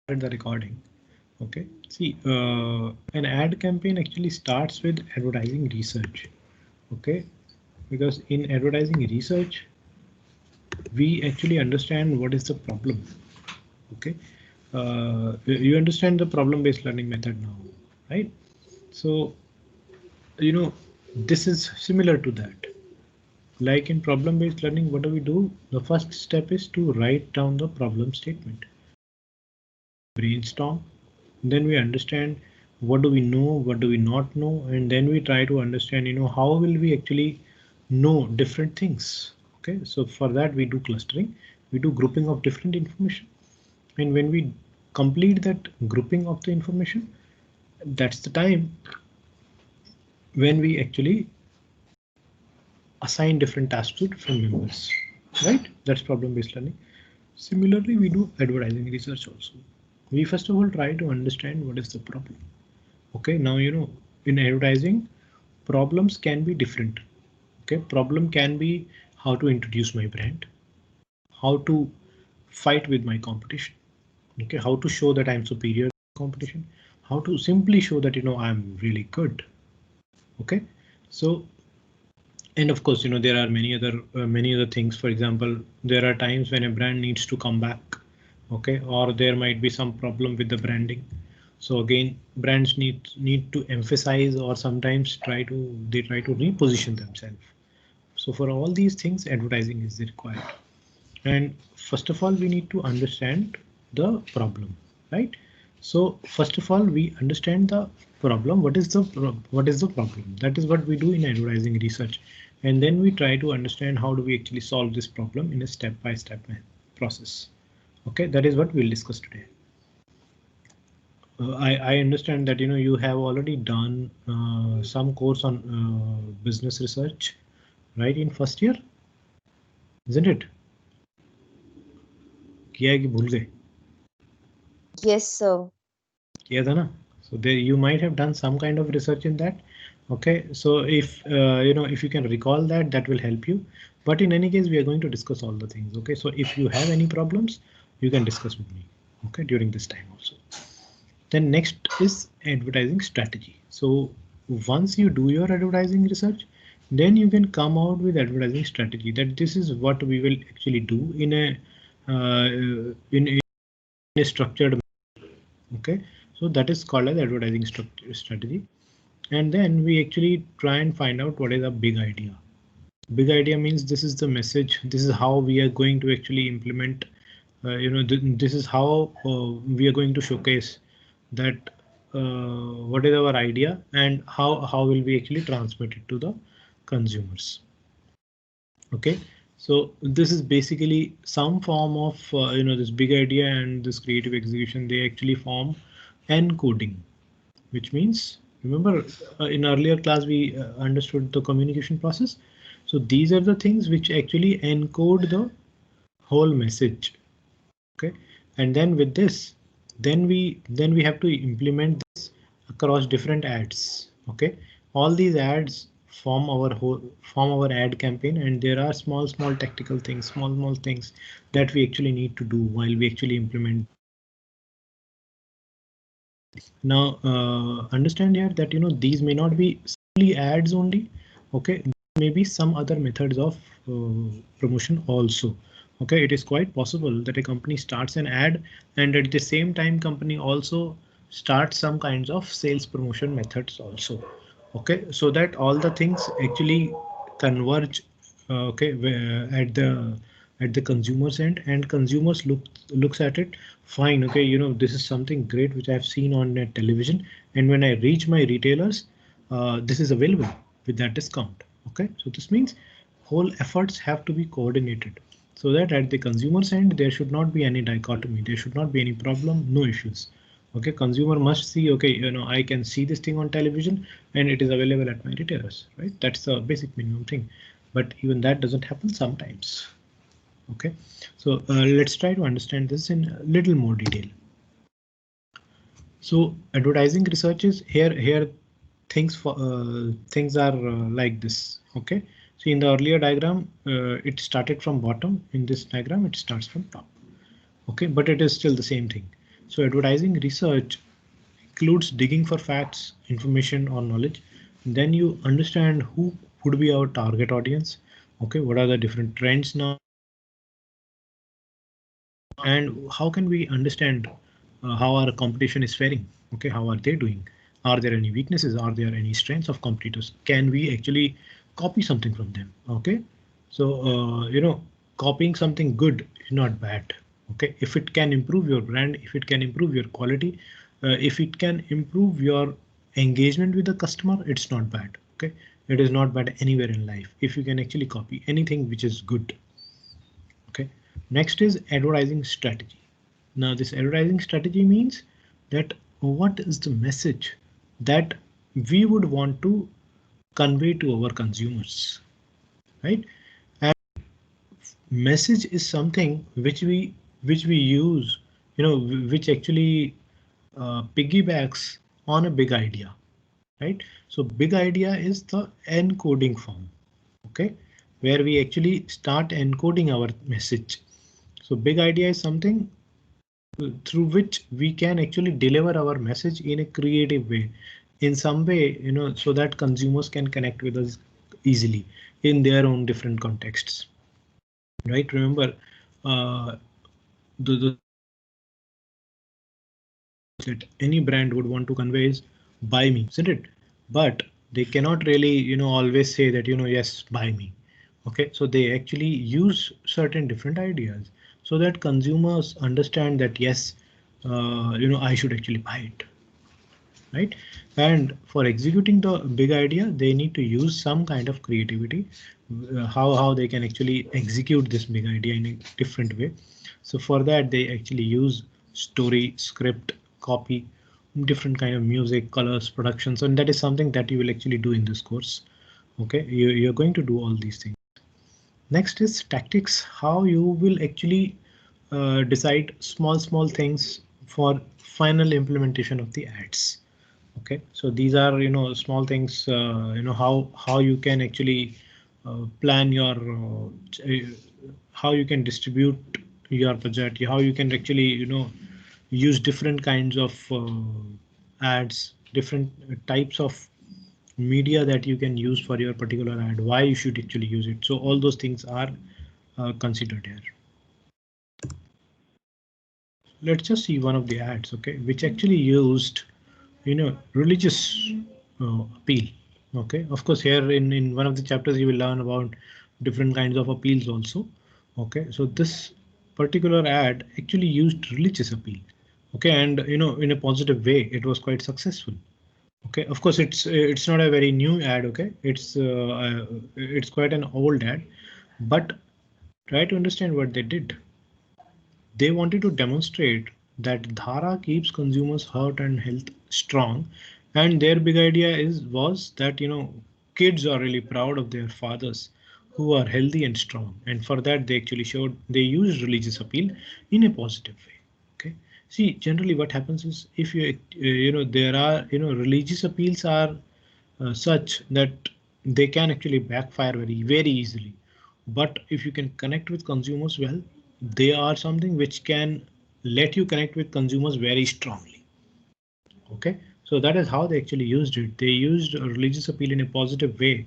The recording. Okay, see, an ad campaign actually starts with advertising research. Okay, because in advertising research, we actually understand what is the problem. Okay, you understand the problem-based learning method now, right? So, this is similar to that. Like in problem-based learning, what do we do? The first step is to write down the problem statement. Brainstorm, then we understand what do we know, what do we not know, and then we try to understand how will we actually know different things. Okay, so for that we do clustering, we do grouping of different information, and when we complete that grouping of the information, that's the time when we actually assign different tasks to different members, right? That's problem based learning. Similarly, we do advertising research also. We first of all try to understand what is the problem. Okay, now in advertising, problems can be different. Okay, problem can be how to introduce my brand, how to fight with my competition. Okay, how to show that I'm superior to competition, how to simply show that I'm really good. Okay, so and of course there are many other things. For example, there are times when a brand needs to come back. Okay, or there might be some problem with the branding. So again, brands need to emphasize, or sometimes they try to reposition themselves. So for all these things, advertising is required. And first of all, we need to understand the problem, right? So first of all, we understand the problem. What is the problem? That is what we do in advertising research. And then we try to understand how do we actually solve this problem in a step-by-step process. Okay, that is what we'll discuss today. I understand that you have already done some course on business research, right, in first year, isn't it? किया है कि भूल गए? Yes, sir. किया था ना? So there you might have done some kind of research in that. Okay, so if if you can recall that, that will help you. But in any case, we are going to discuss all the things. Okay, so if you have any problems, you can discuss with me. Okay, during this time also. Then next is advertising strategy. So once you do your advertising research, then you can come out with advertising strategy, that this is what we will actually do in in a structured. Okay, so that is called as advertising strategy. And then we actually try and find out what is a big idea. Big idea means this is the message, this is how we are going to actually implement, this is how we are going to showcase that what is our idea, and how will we actually transmit it to the consumers. Okay, so this is basically some form of this big idea and this creative execution, they actually form encoding, which means, remember in earlier class we understood the communication process. So these are the things which actually encode the whole message. Okay, and then with this, then we have to implement this across different ads. Okay, all these ads form our ad campaign, and there are small tactical things, small things that we actually need to do while we actually implement. Now understand here that these may not be simply ads only. Okay, maybe some other methods of promotion also. Okay, it is quite possible that a company starts an ad, and at the same time company also starts some kinds of sales promotion methods also. Okay, so that all the things actually converge. Okay, at the consumer's end, and consumers looks at it, fine. Okay, this is something great which I've seen on television, and when I reach my retailers, this is available with that discount. Okay, so this means whole efforts have to be coordinated, so that at the consumer's end there should not be any dichotomy, there should not be any problem, no issues. Okay, consumer must see, okay, I can see this thing on television and it is available at my retailers, right? That's the basic minimum thing, but even that doesn't happen sometimes. Okay, so let's try to understand this in a little more detail. So advertising research is here things are like this. Okay, so in the earlier diagram it started from bottom, in this diagram it starts from top. Okay, but it is still the same thing. So advertising research includes digging for facts, information, or knowledge. Then you understand who would be our target audience. Okay, what are the different trends now? And how can we understand how our competition is faring? Okay, how are they doing? Are there any weaknesses? Are there any strengths of competitors? Can we actually copy something from them? Okay, so copying something good is not bad. Okay, if it can improve your brand, if it can improve your quality, if it can improve your engagement with the customer, it's not bad. Okay, it is not bad anywhere in life if you can actually copy anything which is good. Okay, next is advertising strategy. Now this advertising strategy means that what is the message that we would want to convey to our consumers, right? And message is something which we use, which actually piggybacks on a big idea, right? So big idea is the encoding form, okay, where we actually start encoding our message. So big idea is something through which we can actually deliver our message in a creative way, in some way, so that consumers can connect with us easily in their own different contexts, right? Remember, the that any brand would want to convey is buy me, isn't it? But they cannot really, always say that, yes, buy me. Okay, so they actually use certain different ideas so that consumers understand that, yes, I should actually buy it, right? And for executing the big idea, they need to use some kind of creativity, how they can actually execute this big idea in a different way. So for that, they actually use story, script, copy, different kind of music, colors, productions, and that is something that you will actually do in this course. Okay, you're going to do all these things. Next is tactics, how you will actually decide small things for final implementation of the ads. Okay, so these are, small things, how you can actually plan your how you can distribute your budget, how you can actually, use different kinds of ads, different types of media that you can use for your particular ad, why you should actually use it. So all those things are considered here. Let's just see one of the ads, okay, which actually used, religious appeal. Okay, of course, here in one of the chapters you will learn about different kinds of appeals also. Okay, so this particular ad actually used religious appeal. Okay, and in a positive way, it was quite successful. Okay, of course, it's not a very new ad. Okay, it's quite an old ad, but try to understand what they did. They wanted to demonstrate that Dhara keeps consumers' heart and health strong, and their big idea was that, kids are really proud of their fathers who are healthy and strong, and for that they actually showed they used religious appeal in a positive way. Okay, see, generally what happens is, if there are, religious appeals are such that they can actually backfire very easily. But if you can connect with consumers well, they are something which can let you connect with consumers very strongly. Okay, so that is how they actually used it. They used a religious appeal in a positive way,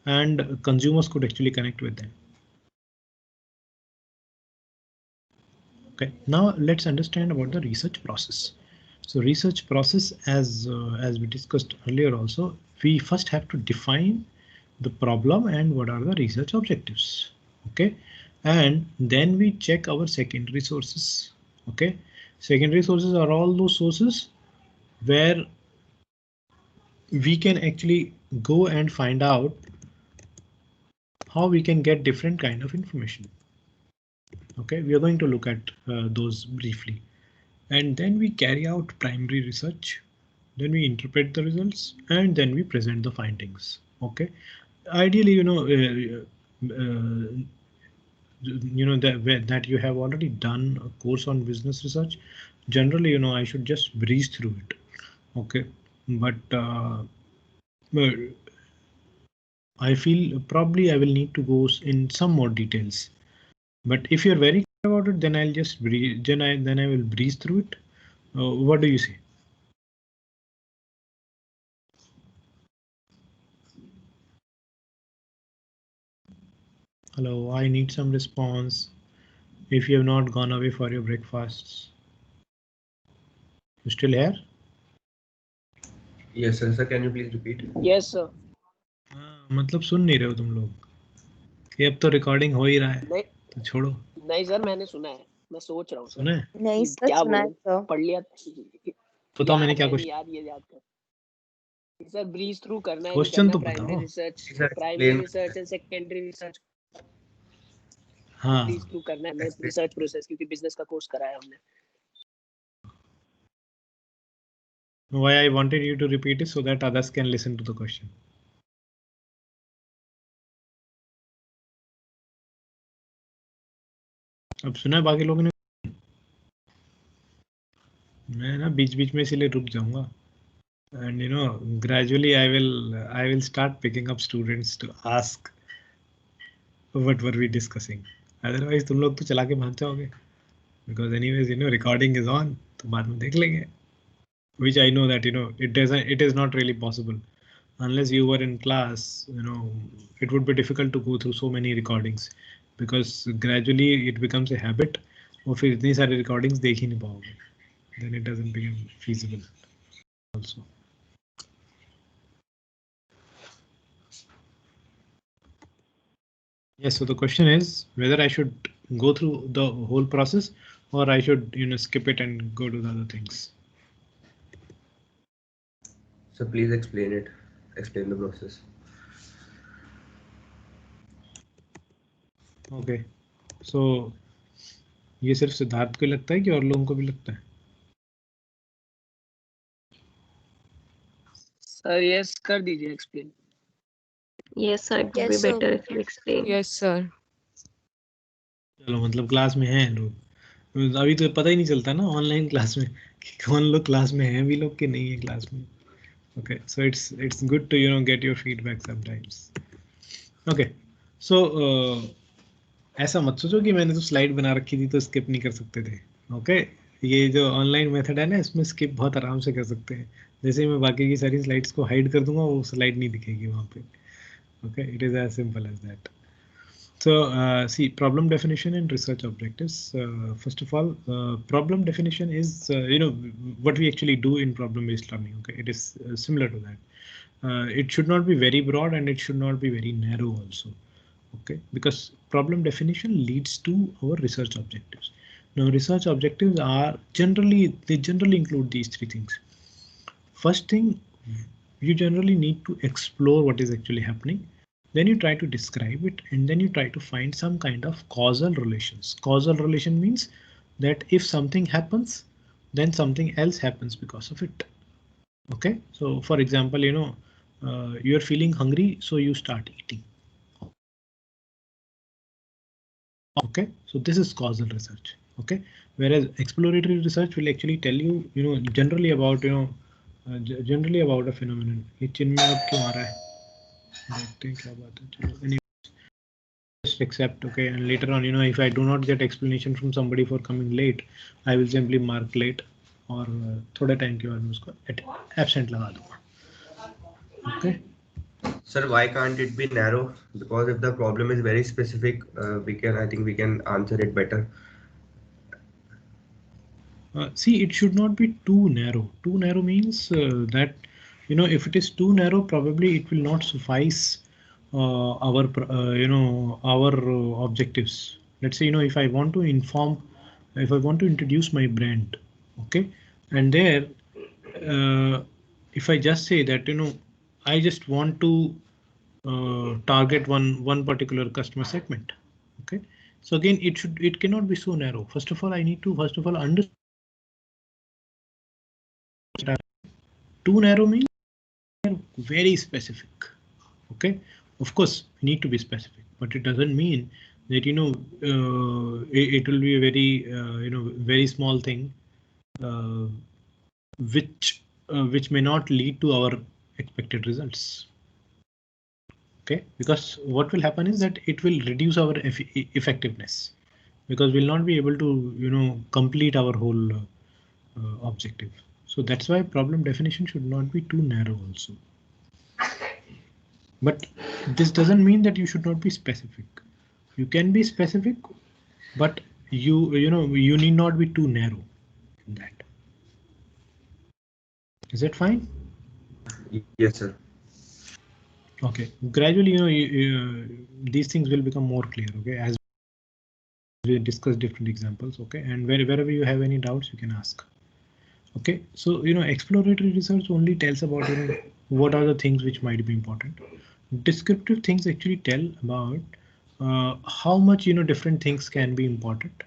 and consumers could actually connect with them. Okay, now let's understand about the research process. So research process, as we discussed earlier also, we first have to define the problem and what are the research objectives. Okay, and then we check our secondary sources. Okay, secondary sources are all those sources where we can actually go and find out how we can get different kind of information. Okay, we are going to look at those briefly. And then we carry out primary research, then we interpret the results, and then we present the findings. Okay, ideally, that you have already done a course on business research. Generally, I should just breeze through it. Okay, but I feel probably I will need to go in some more details. But if you're very clear about it, then I'll just breeze. Then I will breeze through it. What do you say? Hello, I need some response. If you have not gone away for your breakfasts, you still here? Yes, sir. Can you please repeat? Yes, sir. मतलब सुन नहीं रहे हो तुम लोग? ये अब तो recording हो ही रहा है, नहीं तो छोड़ो। नहीं सर, मैंने सुना है, मैं सोच रहा हूँ सर। सुना है? नहीं सर, क्या सुना है बोलूं, सर। पढ़ लिया। बताओ मैंने क्या याद है, क्वेश्चन? याद, ये याद कर सर। ब्रीज थ्रू करना है, क्वेश्चन तो प्राइमरी बताओ। Research, Sir, primary explain. Research and secondary research हाँ, ब्रीज थ्रू करना है रिसर्च प्रोसेस, क्योंकि बिजनेस का कोर्स कराया हमने। why I wanted you to repeat it so that others can listen to the question. अब सुना है बाकी लोगों ने? मैं ना बीच बीच में इसीलिए रुक जाऊंगा, and you know gradually I will start picking up students to ask what were we discussing. Otherwise तुम लोग तो चला के भाग जाओगे, because anyways you know recording is on, तो बाद में देख लेंगे. Which I know that you know it is not really possible unless you were in class. You know it would be difficult to go through so many recordings, because gradually it becomes a habit. और फिर इतनी सारी recordings देख ही नहीं पाओगे, then it doesn't become feasible also. Yes, so the question is whether I should go through the whole process or I should, you know, skip it and go to the other things. So please explain it. Explain the process. Okay, so ये सिर्फ सिद्धार्थ को लगता है कि और लोगों को भी लगता है? सर यस कर दीजिए explain. Yes, sir. It would be Yes, sir. better if you explain. Yes, sir. चलो मतलब क्लास में हैं लोग, अभी तो पता ही नहीं चलता ना ऑनलाइन क्लास में कि कौन लोग क्लास में हैं भी लोग कि नहीं है क्लास में. Okay, so it's good to you know get your feedback sometimes. Okay, so ऐसा मत सोचो कि मैंने तो स्लाइड बना रखी थी तो स्किप नहीं कर सकते थे. ओके, ये जो ऑनलाइन मेथड है ना, इसमें स्किप बहुत आराम से कर सकते हैं. जैसे ही मैं बाकी की सारी स्लाइड्स को हाइड कर दूंगा, वो स्लाइड नहीं दिखेगी वहाँ पे. Okay, it is as simple as that. So see, problem definition and research objectives. First of all, problem definition is you know what we actually do in problem-based learning. Okay, it is similar to that. It should not be very broad and it should not be very narrow also. Okay, because problem definition leads to our research objectives. Now research objectives are generally include these three things. First thing, you generally need to explore what is actually happening. Then you try to describe it, and then you try to find some kind of causal relations. Causal relation means that if something happens, then something else happens because of it. Okay, so for example, you know, you're feeling hungry, so you start eating. Okay, so this is causal research. Okay, whereas exploratory research will actually tell you, you know, generally about, you know, generally about a phenomenon. ये चिन्ह अब क्यों आ रहा है? देखते हैं क्या बात है. चलो, just accept. Okay, and later on, you know, if I do not get explanation from somebody for coming late, I will simply mark late, और थोड़े टाइम के बाद मैं उसको absent लगा दूंगा. Okay. Sir, why can't it be narrow? Because if the problem is very specific, I think we can answer it better. See, it should not be too narrow. Too narrow means that, you know, if it is too narrow, probably it will not suffice our you know, our objectives. Let's say, you know, if I want to introduce my brand, okay, and there if I just say that, you know, I just want to target one particular customer segment. Okay, so again, it cannot be so narrow. First of all, I need to understand. Too narrow means very specific. Okay, of course we need to be specific, but it doesn't mean that, you know, it will be a very you know, very small thing which may not lead to our expected results. Okay, because what will happen is that it will reduce our effectiveness, because we'll not be able to, you know, complete our whole objective. So that's why problem definition should not be too narrow also. But this doesn't mean that you should not be specific. You can be specific, but you need not be too narrow in that. Is that fine? Yes, sir. Okay. Gradually, these things will become more clear. Okay, as we discuss different examples. Okay, and wherever you have any doubts, you can ask. Okay, so exploratory research only tells about what are the things which might be important. Descriptive things actually tell about how much different things can be important.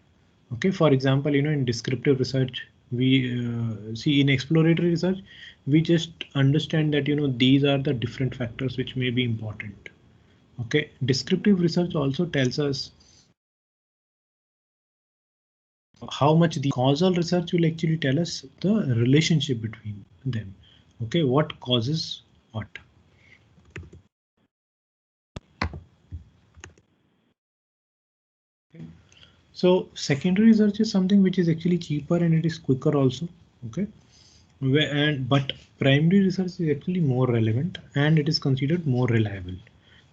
Okay, for example, in descriptive research, we see in exploratory research, we just understand that these are the different factors which may be important. Okay, descriptive research also tells us how much the causal research will actually tell us the relationship between them. Okay, what causes what. Okay. So secondary research is something which is actually cheaper and it is quicker also. Okay, but primary research is actually more relevant and it is considered more reliable.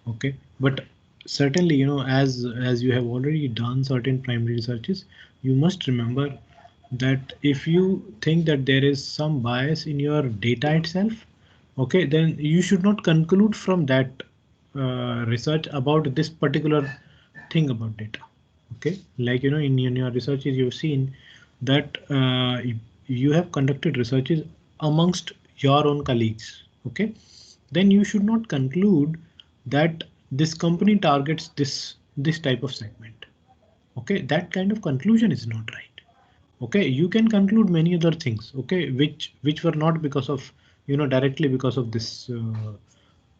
Okay, but certainly as you have already done certain primary researches, you must remember that if you think that there is some bias in your data itself, okay, then you should not conclude from that research about this particular thing about data. Okay, like in your researches you've seen that you have conducted researches amongst your own colleagues. Okay, then you should not conclude that this company targets this type of segment. Okay, that kind of conclusion is not right. Okay, you can conclude many other things, okay, which were not because of directly because of this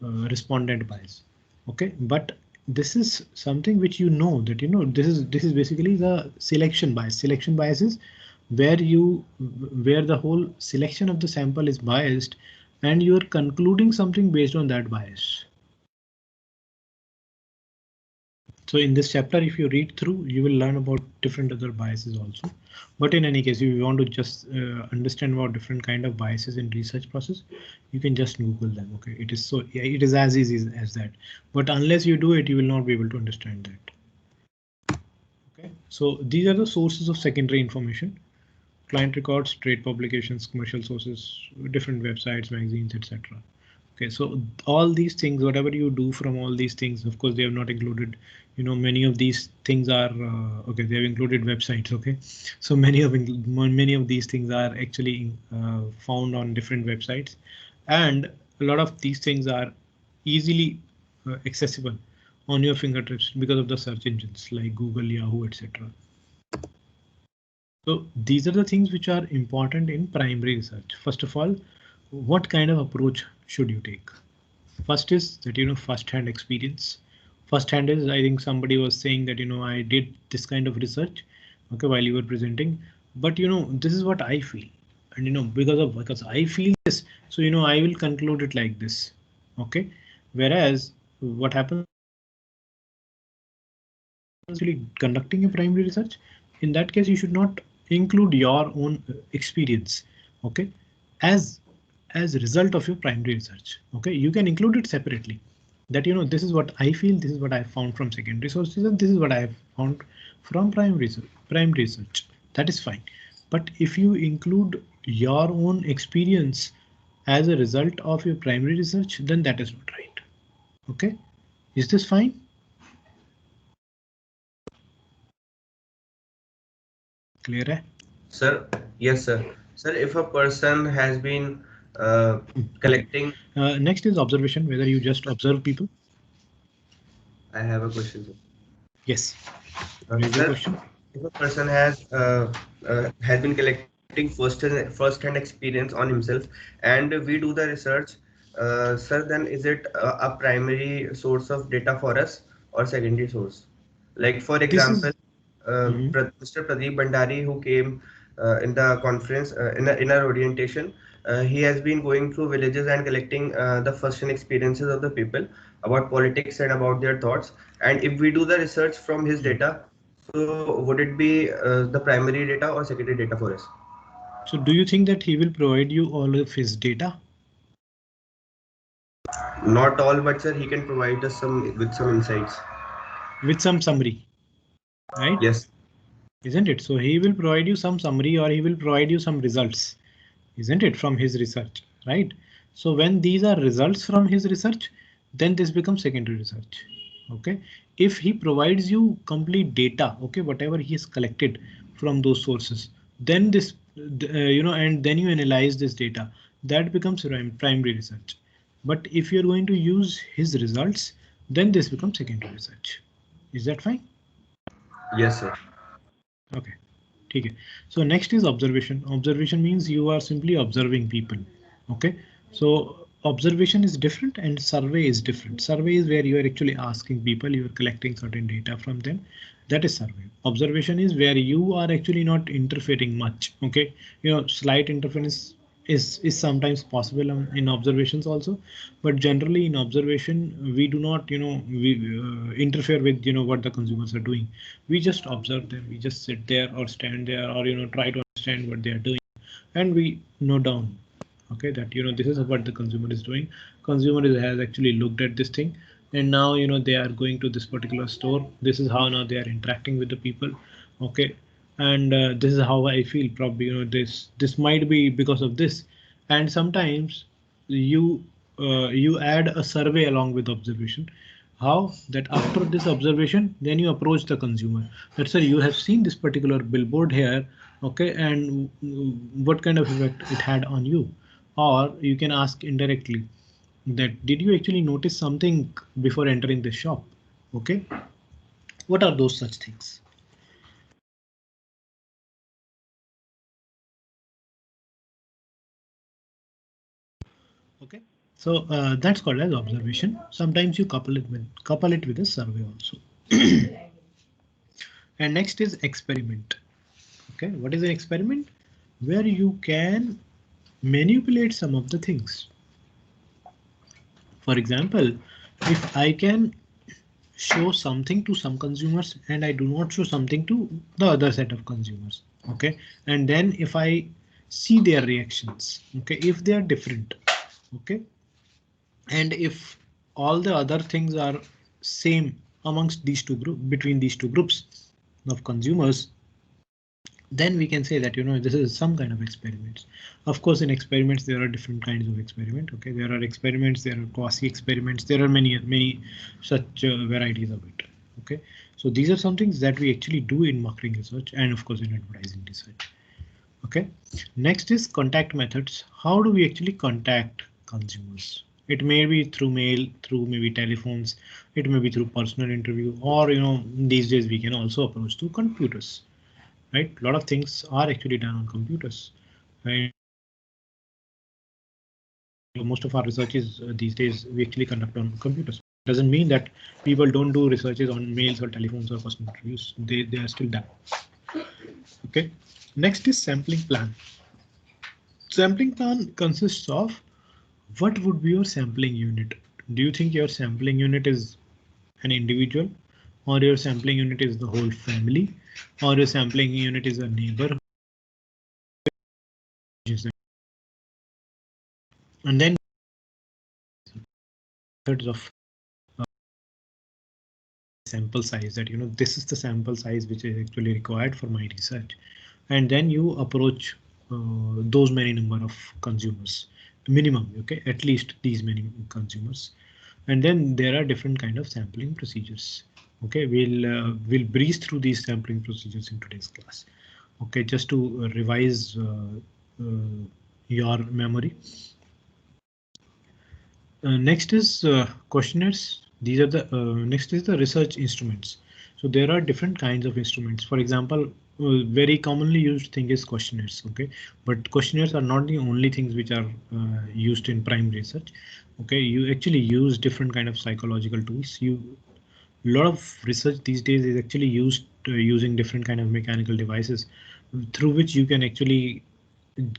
respondent bias. Okay, but this is something which that this is basically the selection bias. Selection bias is where the whole selection of the sample is biased and you are concluding something based on that bias. So in this chapter, if you read through, you will learn about different other biases also. But in any case, if you want to just understand about different kind of biases in research process, you can just Google them. Okay, it is as easy as that. But unless you do it, you will not be able to understand that. Okay, so these are the sources of secondary information: client records, trade publications, commercial sources, different websites, magazines, etc. Okay, so all these things, whatever you do from all these things, of course, they have not included, many of these things are okay. They have included websites. Okay, so many of these things are actually found on different websites, and a lot of these things are easily accessible on your fingertips because of the search engines like Google, Yahoo, etc. So these are the things which are important in primary research. First of all, what kind of approach should you take? First is that first-hand experience. First-hand is, I think somebody was saying that I did this kind of research, okay, while you were presenting, but this is what I feel, and because I feel this, so I will conclude it like this. Okay, whereas what happens actually conducting a primary research, in that case you should not include your own experience, okay, as a result of your primary research. Okay, you can include it separately, that this is what I feel, this is what I found from secondary sources, and this is what I have found from primary research. That is fine. But if you include your own experience as a result of your primary research, then that is not right. Okay, is this fine? Clear? Eh? Sir, yes, sir. Sir, if a person has been collecting. Next is observation, whether you just observe people. I have a question, sir. Yes. Sir, Question? if a person has been collecting first-hand experience on himself, and we do the research, sir, then is it a primary source of data for us or secondary source? Like for example, Mr. Pradeep Bhandari, who came in the conference in our orientation, he has been going through villages and collecting the first-hand experiences of the people about politics and about their thoughts. And if we do the research from his data, so would it be the primary data or secondary data for us? So do you think that he will provide you all of his data? Not all, but sir, he can provide us some insights. With some summary, right? Yes. Isn't it? So he will provide you some summary or he will provide you some results, isn't it, from his research, right? So when these are results from his research, then this becomes secondary research. OK, if he provides you complete data, OK, whatever he has collected from those sources, then this, and then you analyze this data, that becomes primary research. But if you're going to use his results, then this becomes secondary research. Is that fine? Yes, sir. Okay. Okay. So next is observation. Observation means you are simply observing people. OK, so observation is different and survey is different. Survey is where you are actually asking people, you are collecting certain data from them. That is survey. Observation is where you are actually not interfering much. OK, slight interference is sometimes possible in observations also, but generally in observation we do not interfere with what the consumers are doing. We just observe them, we just sit there or stand there or try to understand what they are doing, and we note down, okay, that this is what the consumer is doing. Has actually looked at this thing, and now they are going to this particular store. This is how now they are interacting with the people. Okay, and this is how I feel. Probably this might be because of this, and sometimes you add a survey along with observation. How that after this observation, then you approach the consumer. Let's say you have seen this particular billboard here, okay, and what kind of effect it had on you, or you can ask indirectly that did you actually notice something before entering the shop? Okay, what are those such things? Okay, so that's called as observation. Sometimes you couple it with a survey also. And next is experiment. Okay, what is an experiment? Where you can manipulate some of the things. For example, if I can show something to some consumers and I do not show something to the other set of consumers, okay, and then if I see their reactions, okay, if they are different, okay, and if all the other things are same amongst these two groups, between these two groups of consumers, then we can say that this is some kind of experiments. Of course, in experiments there are different kinds of experiment. Okay, there are experiments, there are quasi experiments, there are many such varieties of it. Okay, so these are some things that we actually do in marketing research and of course in advertising research. Okay, next is contact methods. How do we actually contact consumers? It may be through mail, through maybe telephones, it may be through personal interview, or these days we can also approach through computers. Right, a lot of things are actually done on computers. Right? Most of our researches these days we actually conduct on computers. Doesn't mean that people don't do researches on mails or telephones or personal interviews. They are still done. Okay, next is sampling plan. Sampling plan consists of what would be your sampling unit. Do you think your sampling unit is an individual, or your sampling unit is the whole family, or your sampling unit is a neighbor? And then methods of sample size, that this is the sample size which is actually required for my research, and then you approach those many number of consumers, minimum, okay, at least these many consumers, and then there are different kind of sampling procedures. Okay, we'll breeze through these sampling procedures in today's class. Okay, just to revise your memory. Next is questionnaires. These are the next is the research instruments. So there are different kinds of instruments. For example, very commonly used thing is questionnaires. OK, but questionnaires are not the only things which are used in primary research. OK, you actually use different kind of psychological tools. A lot of research these days is actually used using different kind of mechanical devices through which you can actually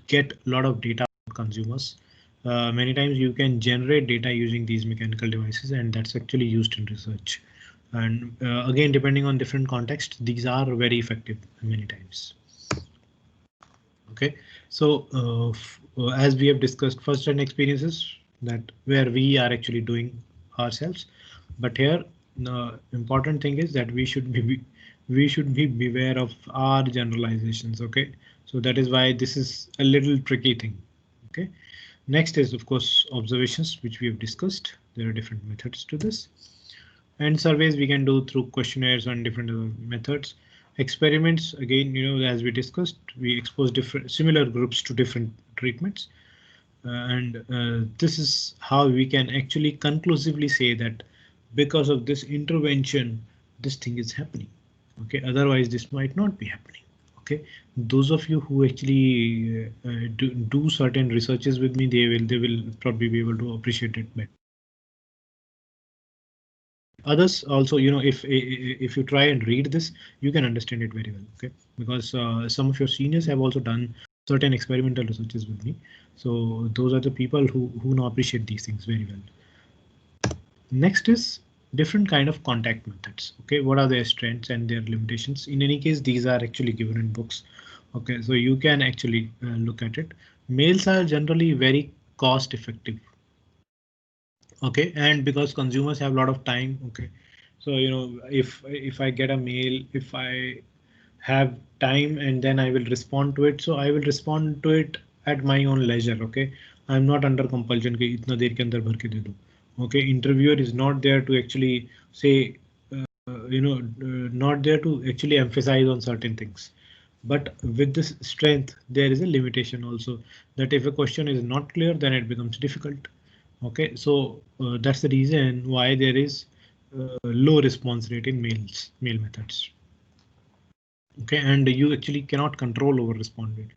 get a lot of data from consumers. Many times you can generate data using these mechanical devices, and that's actually used in research. And again, depending on different contexts, these are very effective many times. Okay, so as we have discussed, first-hand experiences that where we are actually doing ourselves, but here the important thing is that we should be beware of our generalizations. Okay, so that is why this is a little tricky thing. Okay, next is of course observations, which we have discussed. There are different methods to this, and surveys we can do through questionnaires and different other methods. Experiments, again, as we discussed, we expose different similar groups to different treatments, and this is how we can actually conclusively say that because of this intervention, this thing is happening. Okay, otherwise this might not be happening. Okay, those of you who actually do certain researches with me, they will probably be able to appreciate it better. Others also, if you try and read this, you can understand it very well. Okay, because some of your seniors have also done certain experimental researches with me, so those are the people who now appreciate these things very well. Next is different kind of contact methods. Okay, what are their strengths and their limitations? In any case, these are actually given in books. Okay, so you can actually look at it. Mails are generally very cost effective. Okay, and because consumers have a lot of time. Okay, so if I get a mail, if I have time and then I will respond to it, so I will respond to it at my own leisure. Okay, I'm not under compulsion कि इतना देर के अंदर भर के दे दो. Okay, interviewer is not there to actually say not there to actually emphasize on certain things. But with this strength, there is a limitation also, that if a question is not clear, then it becomes difficult. Okay, so that's the reason why there is low response rate in mail methods. Okay, and you actually cannot control over respondent.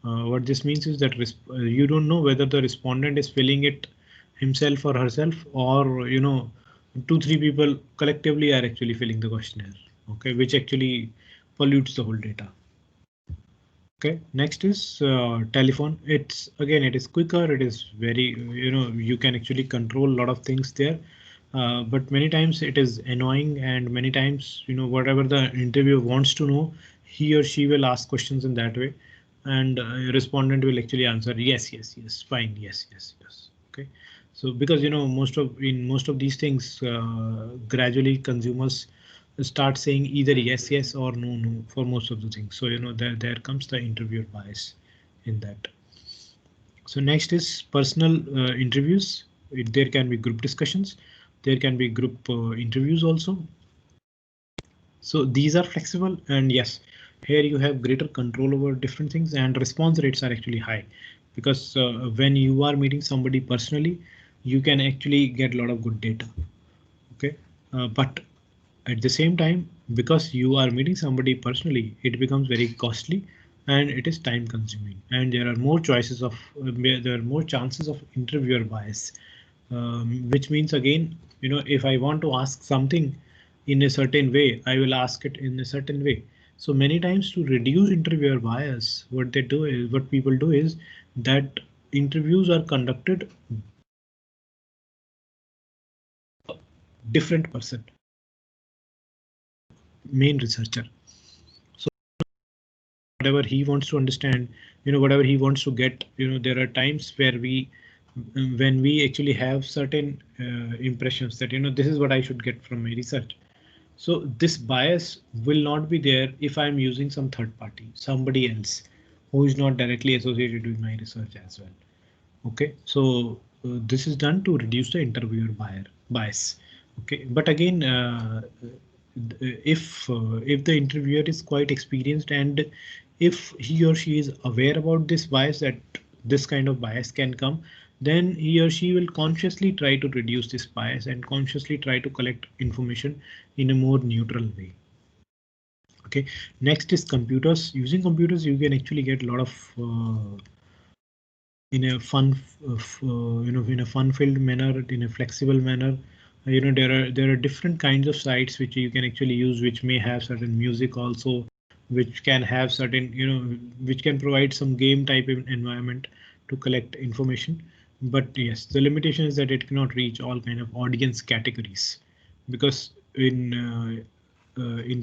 What this means is that you don't know whether the respondent is filling it himself or herself, or 2-3 people collectively are actually filling the questionnaire. Okay, which actually pollutes the whole data. Okay, next is telephone. It is quicker. It is very, you can actually control a lot of things there. But many times it is annoying, and many times, whatever the interviewer wants to know, he or she will ask questions in that way, and respondent will actually answer yes, yes, yes, fine, yes, yes, yes. Okay, so because in most of these things, gradually consumers start saying either yes, yes or no, no for most of the things. So there comes the interviewer bias in that. So next is personal interviews. There can be group discussions. There can be group interviews also. So these are flexible, and yes, here you have greater control over different things, and response rates are actually high because when you are meeting somebody personally, you can actually get a lot of good data. Okay, but at the same time, because you are meeting somebody personally, it becomes very costly and it is time consuming, and there are more choices of there are more chances of interviewer bias, which means again, if I want to ask something in a certain way, I will ask it in a certain way. So many times to reduce interviewer bias, what people do is that interviews are conducted different person, main researcher. So whatever he wants to understand, whatever he wants to get, there are times where when we actually have certain impressions that, this is what I should get from my research. So this bias will not be there if I'm using some third party, somebody else who is not directly associated with my research as well. Okay, so this is done to reduce the interviewer bias. Okay, but again, if the interviewer is quite experienced, and if he or she is aware about this bias, that this kind of bias can come, then he or she will consciously try to reduce this bias and consciously try to collect information in a more neutral way. Okay, next is computers. Using computers, you can actually get a lot of in a in a fun-filled manner, in a flexible manner. There are different kinds of sites which you can actually use, which may have certain music also, which can have certain, which can provide some game type of environment to collect information. But yes, the limitation is that it cannot reach all kind of audience categories, because in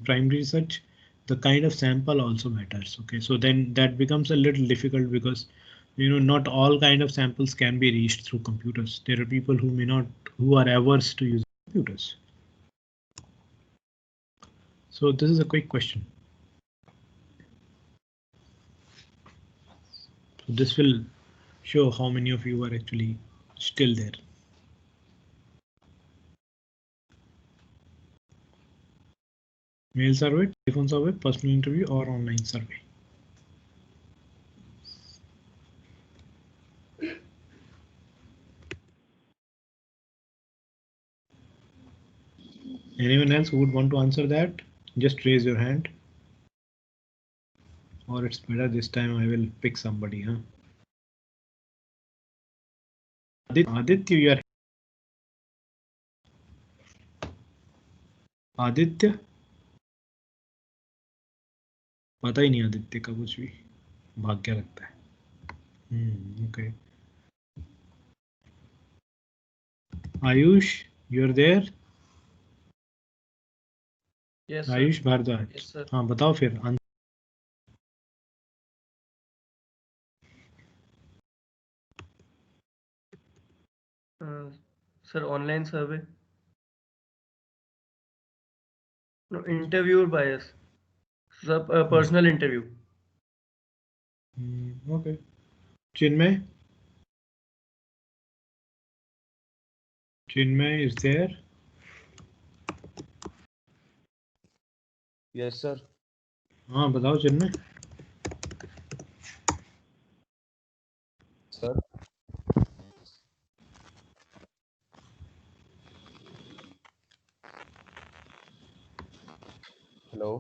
primary research, the kind of sample also matters. Okay, so then that becomes a little difficult because not all kind of samples can be reached through computers. There are people who are averse to use computers. So this is a quick question. So this will show how many of you are actually still there. Mail survey, telephone survey, personal interview, or online survey. Anyone else who would want to answer that? Just raise your hand. Or it's better this time I will pick somebody, huh? Aditya, you are Aditya पता ही नहीं आदित्य का कुछ भी भाग क्या लगता है okay Ayush you are there yes Ayush Bhardwaj sir हाँ बताओ फिर sir online survey no interview bias sir personal interview okay Chinmay is there yes sir हाँ बताओ Chinmay sir hello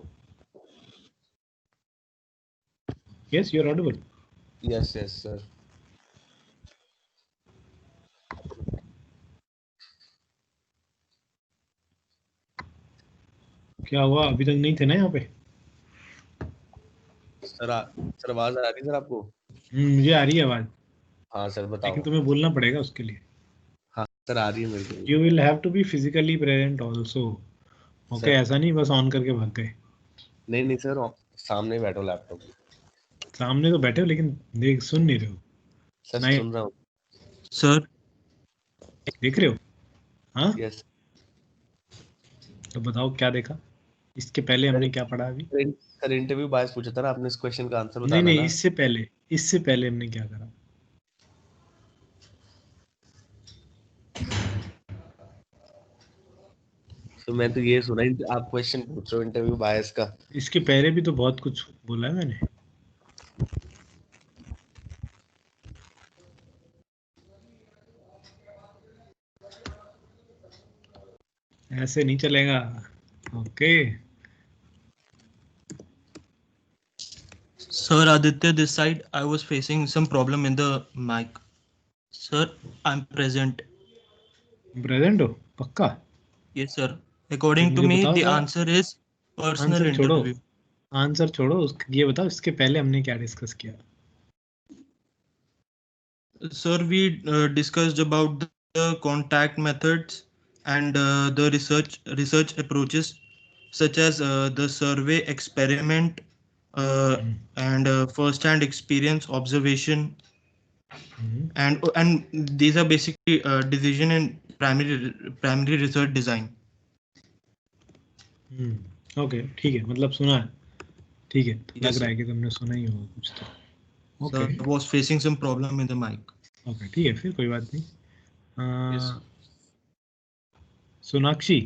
yes you are audible yes yes sir क्या हुआ अभी तक नहीं थे ना यहाँ पे सर आवाज आ रही है सर आपको मुझे आ रही है आवाज हाँ सर बताओ लेकिन तुम्हें बोलना पड़ेगा उसके लिए हाँ सर आ रही है मेरे को you will have to be physically present also okay ऐसा नहीं बस ऑन करके भाग गए नहीं सर सामने बैठो लैपटॉप सामने तो बैठे हो लेकिन देख सुन नहीं रहे हो सर नहीं सुन रहा हूँ सर देख रहे हो हाँ यस तो बताओ क्या देखा इसके पहले हमने क्या पढ़ा अभी सर इंटरव्यू बायस पूछा था ना आपने इस क्वेश्चन का आंसर नहीं बताना नहीं ना इससे पहले हमने क्या करा तो मैं तो ये सुना आप क्वेश्चन पूछ रहे हो इंटरव्यू बायस का इसके पहले भी तो बहुत कुछ बोला है मैंने ऐसे नहीं चलेगा okay Sir Aditya, this side I was facing some problem in the mic. Sir, I'm present. Present हो पक्का Yes, sir. According to मुझे me, बताओ the जरा, answer is personal आंसर छोड़ो interview. आंसर छोड़ो ये बताओ इसके पहले हमने क्या डिस्कस किया Sir, we discussed about the contact methods and the research approaches such as the survey experiment and first-hand experience observation. And these are basically decision in primary research design. Okay ठीक है मतलब सुना है ठीक है तो Yes, लग रहा sir. है कि तुमने सुना ही होगा कुछ तो So okay I was facing some problem in the mic. Okay ठीक है फिर कोई बात नहीं Yes. Sonakshi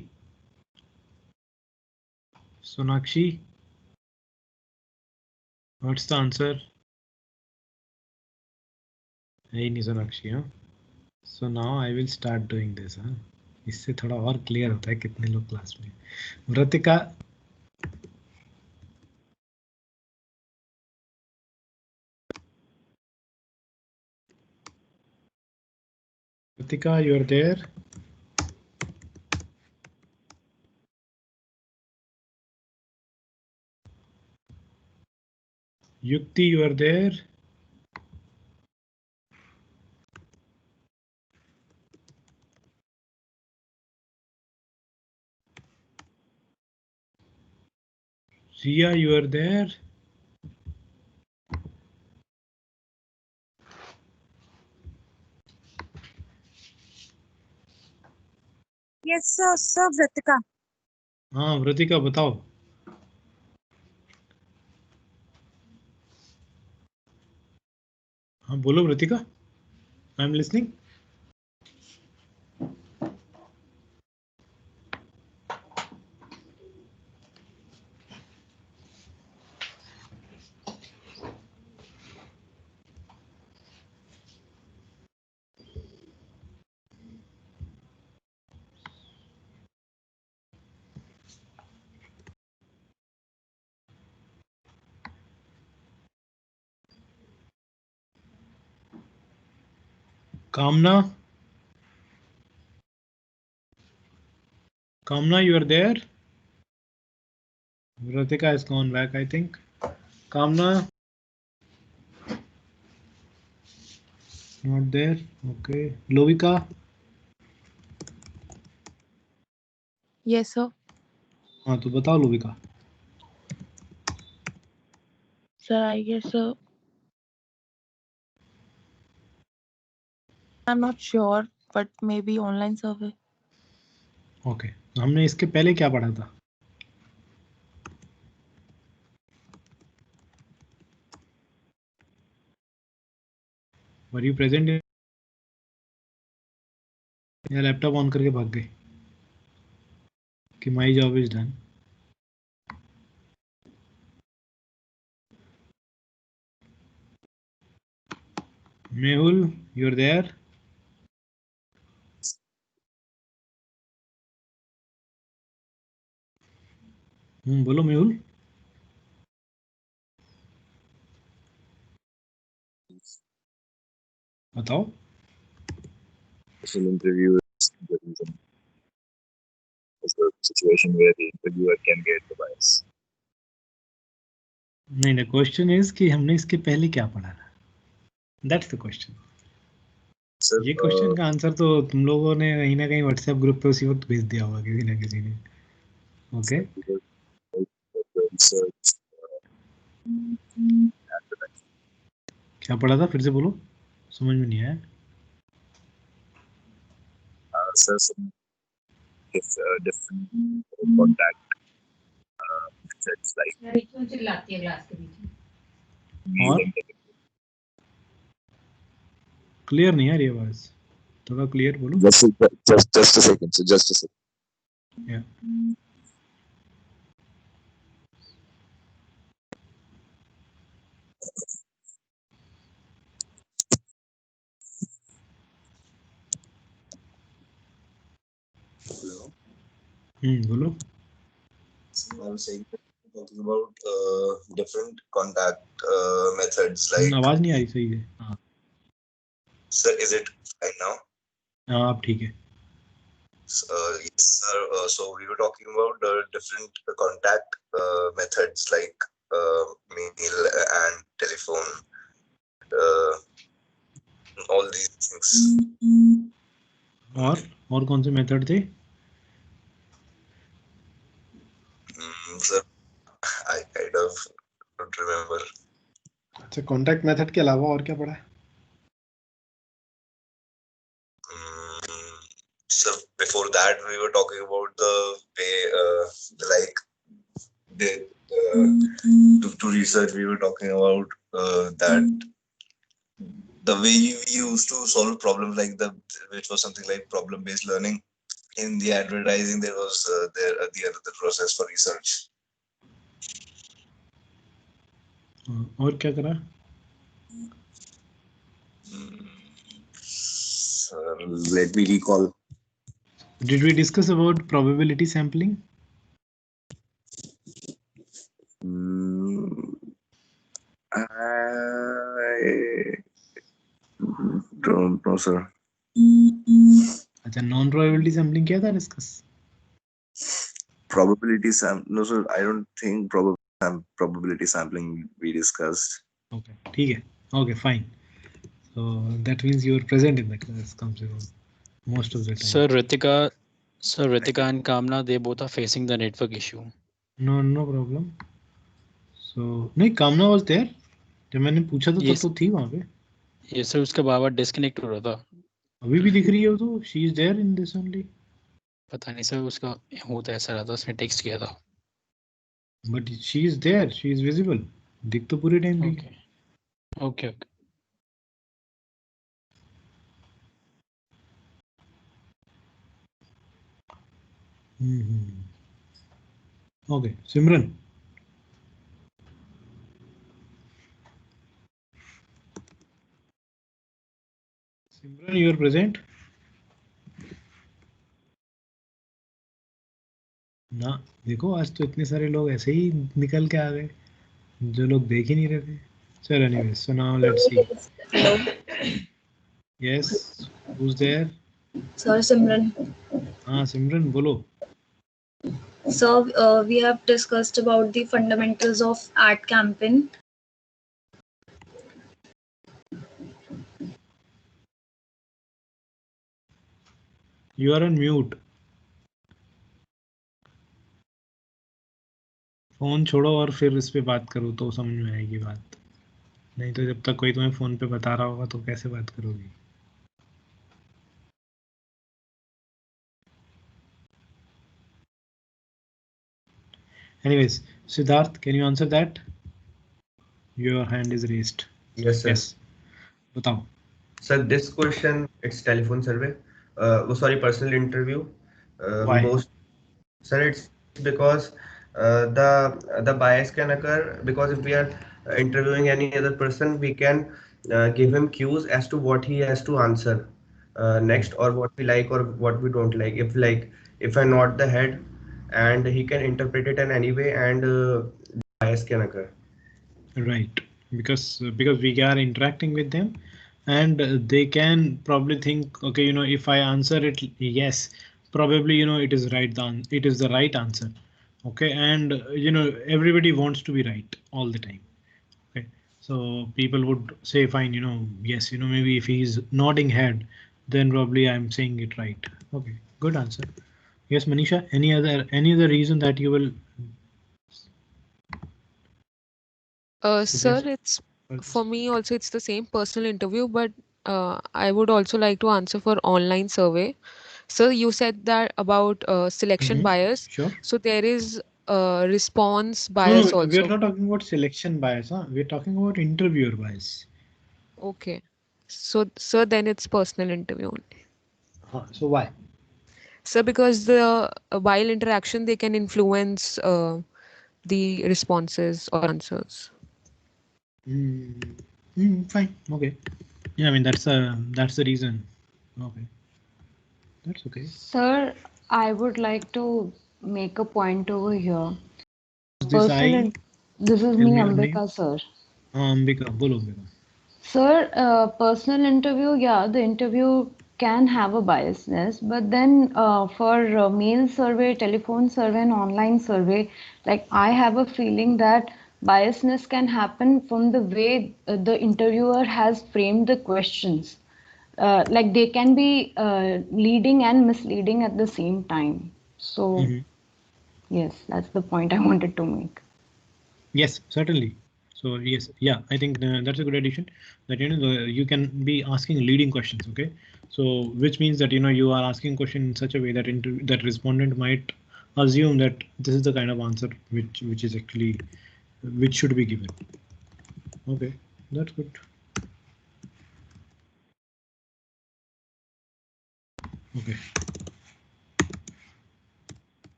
what's the answer है ही नहीं सोनाक्षी हाँ so now I will start doing this हाँ इससे थोड़ा और क्लियर होता है कितने लोग क्लास में व्रतिका you are there Yukti you are there Ria, you are there? Yes, sir. Sir, Vritika. हाँ वृतिका बताओ. हाँ बोलो Vritika. I am listening. Kamna? Kamna, you are there? Vritika has gone back, I think. Kamna? Not there. Okay. Lovika? Yes, sir. हाँ तो बताओ लोविका. Sir, I guess, I'm not sure, but maybe online survey. Okay. हमने इसके पहले क्या पढ़ा था? Were you present? या लैपटॉप ऑन करके भाग गए कि my job is done? Mehul, you are there? बोलो मेहुल. बताओ. Interview is the situation where the interviewer can get the bias. नहीं ना, क्वेश्चन इज कि हमने इसके पहले क्या पढ़ा था. That's the question. Sir, ये क्वेश्चन का आंसर तो तुम लोगों ने कहीं ना कहीं व्हाट्सएप ग्रुप पे उसी वक्त भेज दिया होगा किसी ना किसी ने. ओके. research, क्या पढ़ा था फिर से बोलो, समझ में नहीं आया. sir, some different contact methods like और क्लियर नहीं आ रही आवाज, थोड़ा क्लियर बोलो. just a second, so just a second. Yeah. Hello. बोलो. I'm saying talking about different contact methods like. आवाज नहीं आ रही सही है. हाँ. Sir, is it fine now? हाँ अब ठीक है. Yes, sir. So we were talking about different contact methods like mail and telephone, all these things. और कौन से मेथड थे? Sir, I kind of don't remember. अच्छा, कांटेक्ट मेथड के अलावा और क्या पढ़ा है? So before that, we were talking about the way, like to research. We were talking about that the way we used to solve problems, like which was something like problem-based learning. In the advertising, there was the other process for research. और क्या करा? Sir, let me recall. Did we discuss about probability sampling? I don't know, sir. अच्छा, non probability sampling किया था discuss? Probability no, sir. I don't think probability sampling we discussed. Okay, ठीक है. Okay, fine. So that means you are present in the class, कम से कम most of the time. Sir, Ritika and Kamna, they both are facing the network issue. No problem. So नहीं, कामना was there. जब मैंने पूछा तो Yes. तब तो थी वहाँ पे. ये सर उसका बार बार डिस्कनेक्ट हो रहा था. अभी भी दिख रही है वो तो. She is there in this only. पता नहीं सर उसका होता ऐसा रहा था, उसने टेक्स्ट किया था. But she is there. She is visible. दिख तो पूरे टाइम रही. Okay okay okay. Okay, Simran. Simran, you are present? ना देखो, आज तो इतने सारे लोग ऐसे ही निकल के आ गए जो लोग देख ही नहीं रहे थे. चलो anyways, so now let's see. Hello, yes, who's there? sir Simran. हाँ सिमरन बोलो. So we have discussed about the fundamentals of ad campaign. You are on mute. Phone छोड़ो और फिर इस पे बात करो तो समझ में आएगी बात. नहीं तो जब तक कोई तुम्हें फोन पे बता रहा होगा तो कैसे बात करोगी. Anyways, Siddharth, can you answer that? Your hand is raised. Yes, sir. Yes. बताओ. Sir, this question, it's telephone survey. Sorry, personal interview. Why? Sir, it's because the bias can occur because if we are interviewing any other person, we can give him cues as to what he has to answer next, or what we like or what we don't like. If I nod the head, and he can interpret it in any way, and bias can occur. Right, because we are interacting with them, and they can probably think, okay, if I answer it yes, probably it is right. It is the right answer. Okay, and everybody wants to be right all the time. Okay, so people would say fine, yes, maybe if he is nodding head, then probably I'm saying it right. Okay, good answer. Yes, Manisha, any other reason that you will Sir, it's for me also it's the same personal interview, but I would also like to answer for online survey. Sir, you said that about selection bias. Sure. So there is response No, bias we are also. not talking about selection bias. We're talking about interviewer bias. Okay. So, sir, then it's personal interview only. So why? Sir, because the while interaction they can influence the responses or answers. Fine. Okay. Yeah, I mean that's the reason. Okay. That's okay. Sir, I would like to make a point over here. This This is me, Ambika, sir. Ambika, bolo Ambika. Sir, personal interview, yeah, the interview can have a biasness, but then for mail survey, telephone survey, and online survey, like I have a feeling that biasness can happen from the way the interviewer has framed the questions. Like they can be leading and misleading at the same time. So, yes, that's the point I wanted to make. Yes, certainly. So yes, yeah, I think that's a good addition. That you can be asking leading questions. Okay, so which means that you are asking question in such a way that that respondent might assume that this is the kind of answer which is actually which should be given. Okay, that's good. Okay.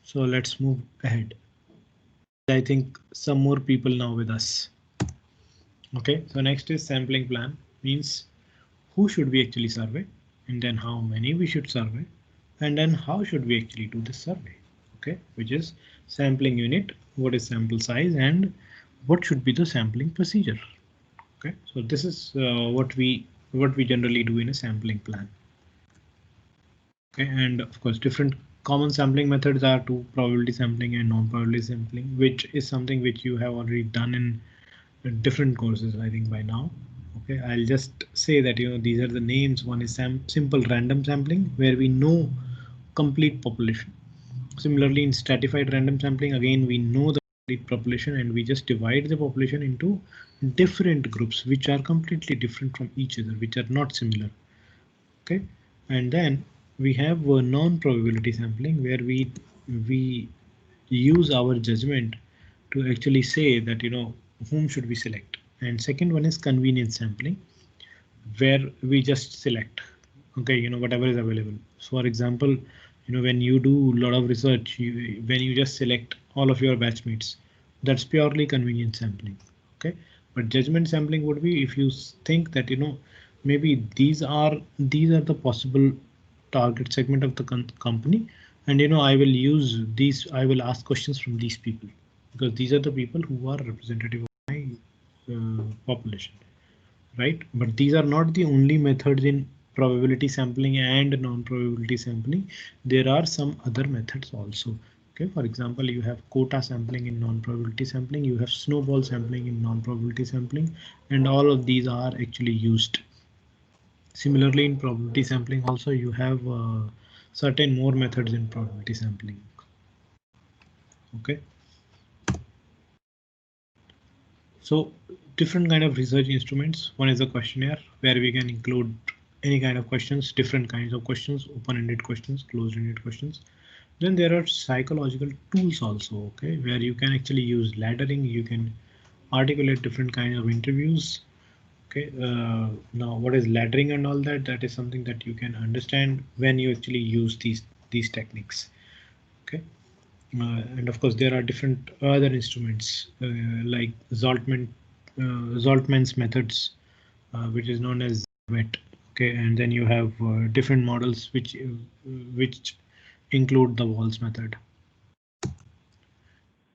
So let's move ahead. I think some more people now with us. Okay, so next is sampling plan, means who should we actually survey, and then how many we should survey, and then how should we actually do this survey. Okay, which is sampling unit, what is sample size, and what should be the sampling procedure. Okay, so this is what we generally do in a sampling plan. Okay, and of course different common sampling methods are to probability sampling and non-probability sampling, which is something which you have already done in different courses, I think by now. Okay, I'll just say that these are the names. One is simple random sampling, where we know complete population, Similarly, in stratified random sampling, again, we know the population and we just divide the population into different groups which are completely different from each other, which are not similar. Okay, and then we have a non-probability sampling where we use our judgment to actually say that, you know, whom should we select. And second one is convenience sampling, where we just select, okay, you know, whatever is available. So for example, you know, when you do a lot of research, when you just select all of your batchmates, that's purely convenience sampling. Okay, but judgment sampling would be if you think that, you know, maybe these are the possible target segment of the company, and, you know, I will use these, I will ask questions from these people because these are the people who are representative of my population, right? But these are not the only methods in probability sampling and non-probability sampling. There are some other methods also. Okay, for example, you have quota sampling in non-probability sampling, you have snowball sampling in non-probability sampling, and all of these are actually used. Similarly, in probability sampling also you have certain more methods in probability sampling. Okay, so different kind of research instruments. One is a questionnaire where we can include any kind of questions, different kinds of questions, open-ended questions, closed-ended questions. Then there are psychological tools also, okay, where you can actually use laddering, you can articulate different kinds of interviews. Okay, now what is laddering and all that? That is something that you can understand when you actually use these techniques. Okay, and of course there are different other instruments like Zoltman's methods, which is known as WET. Okay, and then you have different models which include the Walls method.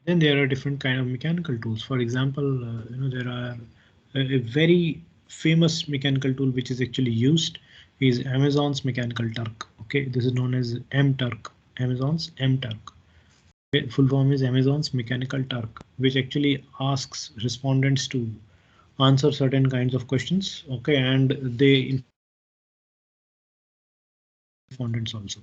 Then there are different kind of mechanical tools. For example, you know, there are a very famous mechanical tool which is actually used is Amazon's Mechanical Turk. Okay, this is known as MTurk. Amazon's MTurk. Okay, full form is Amazon's Mechanical Turk, which actually asks respondents to answer certain kinds of questions. Okay, and they respondents also.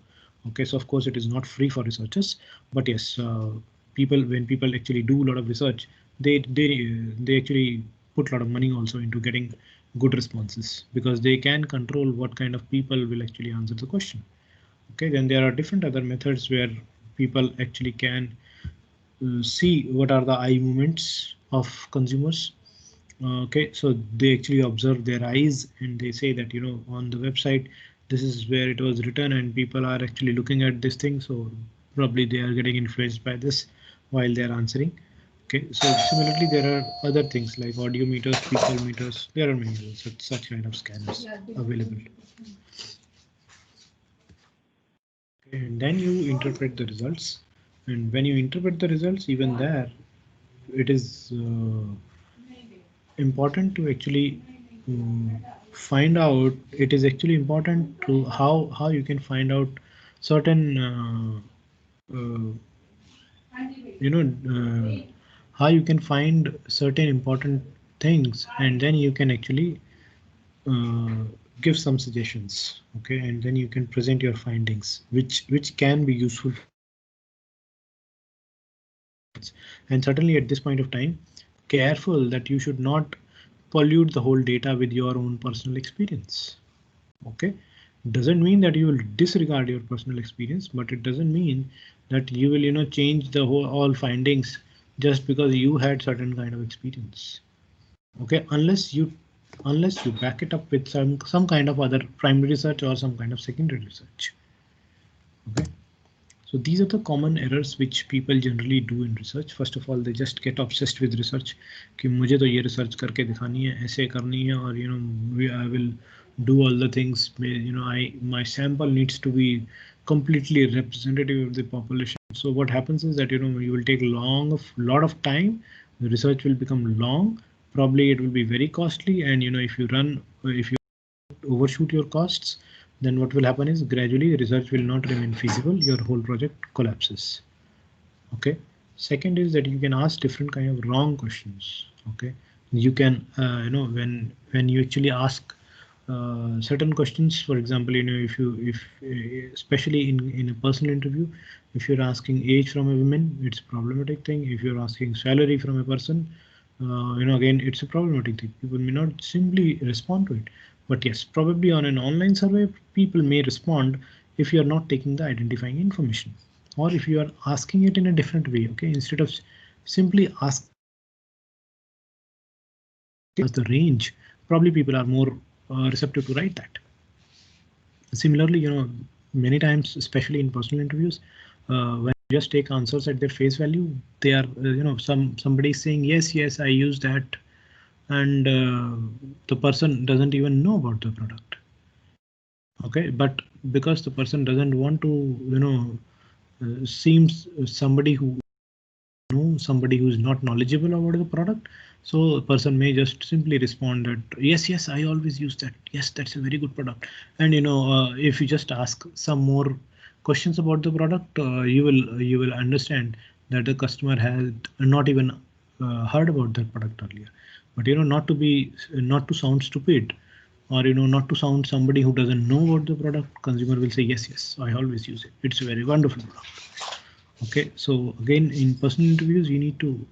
Okay, so of course it is not free for researchers, but yes, when people actually do a lot of research, they actually put a lot of money also into getting good responses because they can control what kind of people will actually answer the question. Okay, then there are different other methods where people actually can see what are the eye movements of consumers. Okay, so they actually observe their eyes and they say that, you know, on the website, this is where it was written and people are actually looking at this thing. So probably they are getting influenced by this while they're answering. Okay, so similarly, there are other things like audio meters, people meters. There are many such kind of scanners available. Okay, and then you interpret the results. And when you interpret the results, even there, it is important to actually find out. It is actually important to how you can find out certain you know how you can find certain important things, and then you can actually give some suggestions. Okay, and then you can present your findings, which can be useful. And certainly at this point of time, careful that you should not pollute the whole data with your own personal experience. Okay, doesn't mean that you will disregard your personal experience, but it doesn't mean that you will, you know, change the all findings just because you had certain kind of experience. Okay, unless you back it up with some kind of other primary research or some kind of secondary research. Okay, so these are the common errors which people generally do in research. First of all, they just get obsessed with research कि मुझे तो ये research करके दिखानी है, ऐसे करनी है, और, you know, I will do all the things. You know, my sample needs to be completely representative of the population. So what happens is that, you know, you will take lot of time. The research will become long. Probably it will be very costly, and, you know, if you overshoot your costs, then what will happen is gradually research will not remain feasible. Your whole project collapses. Okay. Second is that you can ask different kind of wrong questions. Okay. You can, you know, when you actually ask certain questions. For example, if especially in a personal interview, if you're asking age from a woman, it's a problematic thing. If you're asking salary from a person, again, it's a problematic thing. People may not simply respond to it. But yes, probably on an online survey, people may respond if you are not taking the identifying information, or if you are asking it in a different way. Okay, instead of simply ask the range, probably people are more receptive to write that. Similarly, many times, especially in personal interviews, when you just take answers at their face value, they are, somebody saying yes, I use that, and the person doesn't even know about the product. Okay, but because the person doesn't want to, seems somebody who somebody who's not knowledgeable about the product, so a person may just simply respond that yes, I always use that. Yes, that's a very good product. And if you just ask some more questions about the product, you will understand that the customer had not even heard about that product earlier. But not to sound stupid, or not to sound somebody who doesn't know about the product, consumer will say yes, I always use it. It's a very wonderful product. Okay, so again, in personal interviews, you need to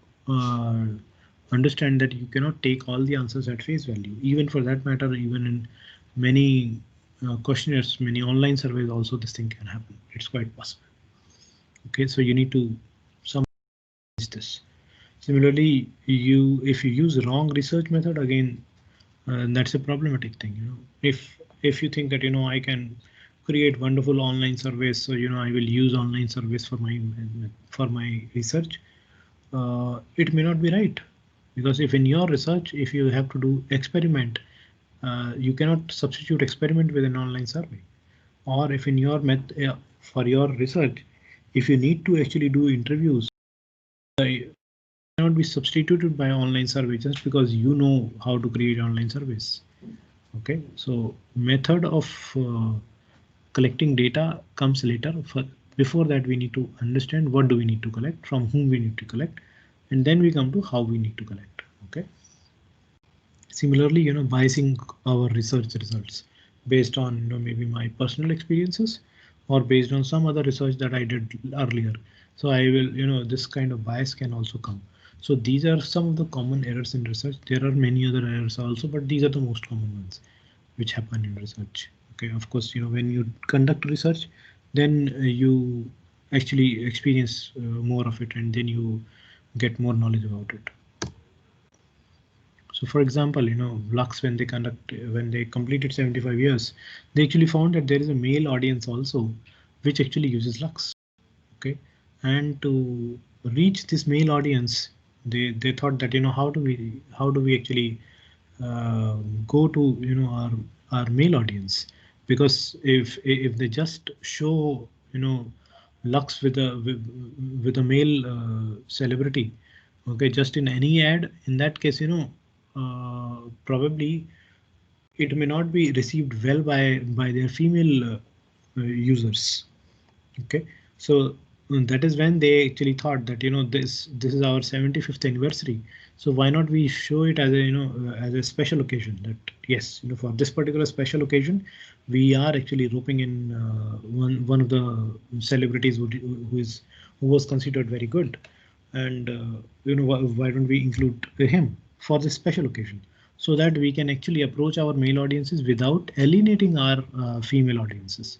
understand that you cannot take all the answers at face value. Even for that matter, even in many questionnaires, many online surveys, also this thing can happen. It's quite possible. Okay, so you need to summarize this. Similarly, if you use wrong research method, again, that's a problematic thing. If you think that I can create wonderful online surveys, so I will use online surveys for my research, it may not be right, because if in your research, if you have to do experiment, you cannot substitute experiment with an online survey. Or if in your for your research, if you need to actually do interviews, cannot be substituted by online survey just because you know how to create online surveys. Okay, so method of collecting data comes later. Before that, we need to understand what do we need to collect, from whom we need to collect, and then we come to how we need to collect. Okay. Similarly, biasing our research results based on maybe my personal experiences, or based on some other research that I did earlier. So I will, this kind of bias can also come. So these are some of the common errors in research. There are many other errors also, but these are the most common ones which happen in research. Okay, of course, when you conduct research, then you actually experience more of it, and then you get more knowledge about it. So for example, Lux, when they completed 75 years, they actually found that there is a male audience also, which actually uses Lux. Okay, and to reach this male audience, they thought that how do we actually go to our male audience, because if they just show Lux with a male celebrity, okay, just in any ad, in that case, probably it may not be received well by their female users. Okay, so that is when they actually thought that this is our 75th anniversary, so why not we show it as a as a special occasion, that yes, for this particular special occasion we are actually roping in one of the celebrities who was considered very good, and why don't we include him for this special occasion, so that we can actually approach our male audiences without alienating our female audiences.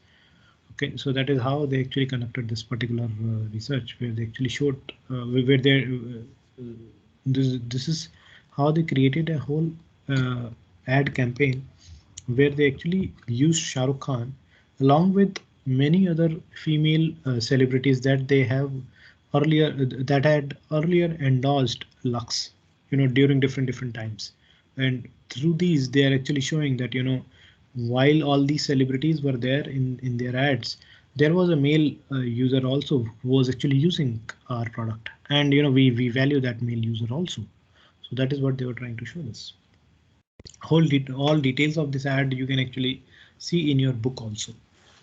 Okay, so that is how they actually conducted this particular research, where they actually showed where they this is how they created a whole ad campaign, where they actually used Shah Rukh Khan along with many other female celebrities that they have earlier that had earlier endorsed Lux, during different times, and through these they are actually showing that while all these celebrities were there in their ads, there was a male user also who was actually using our product, and we value that male user also. So that is what they were trying to show us. All details of this ad you can actually see in your book also,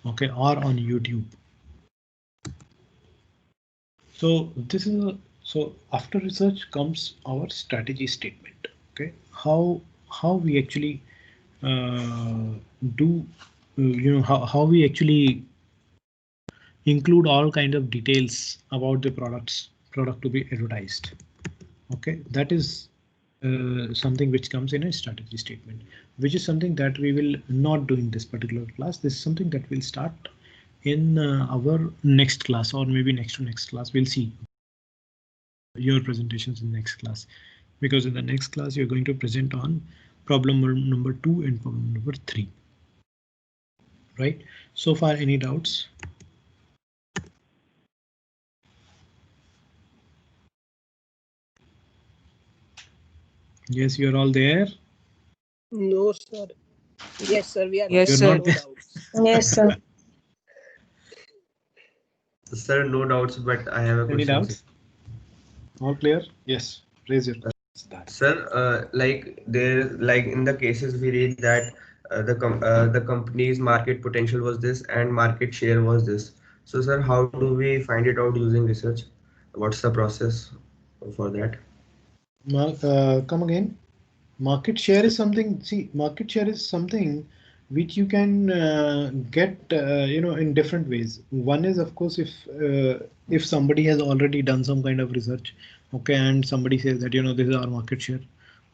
okay, or on YouTube. So this is so after research comes our strategy statement. Okay, how we actually do how we actually include all kinds of details about the product to be advertised. Okay, that is something which comes in a strategy statement, which is something that we will not do in this particular class. This is something that will start in our next class, or maybe next to next class. We'll see your presentations in next class, because in the next class you're going to present on problem number 2 and problem number 3. Right? So far, any doubts? Yes, you're all there. No, sir. Yes, sir. We are Yes, there. sir. No doubts. Yes, sir. Sir, no doubts, but I have a Any question. doubts? All clear? Yes. Raise your hand. Sir, like in the cases we read that the company's market potential was this and market share was this. So, sir, how do we find it out using research? What's the process for that? Come again. Market share is something. See, market share is something which you can get, in different ways. One is, of course, if somebody has already done some kind of research, okay, and somebody says that this is our market share,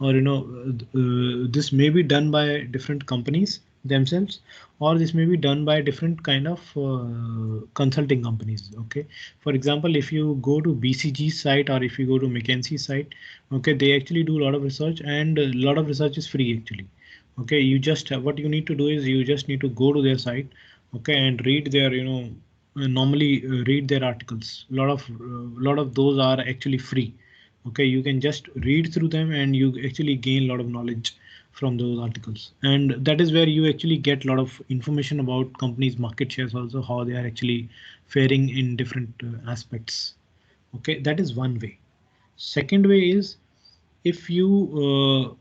or this may be done by different companies themselves, or this may be done by different kind of consulting companies. Okay, for example, if you go to BCG site or if you go to McKinsey site, okay, they actually do a lot of research, and a lot of research is free actually. Okay, you just have, what you need to do is you just need to go to their site, okay, and read their normally read their articles. A lot of those are actually free. Okay, you can just read through them and you actually gain a lot of knowledge from those articles, and that is where you actually get a lot of information about companies' market shares, also how they are actually faring in different aspects. Okay, that is one way. Second way is if you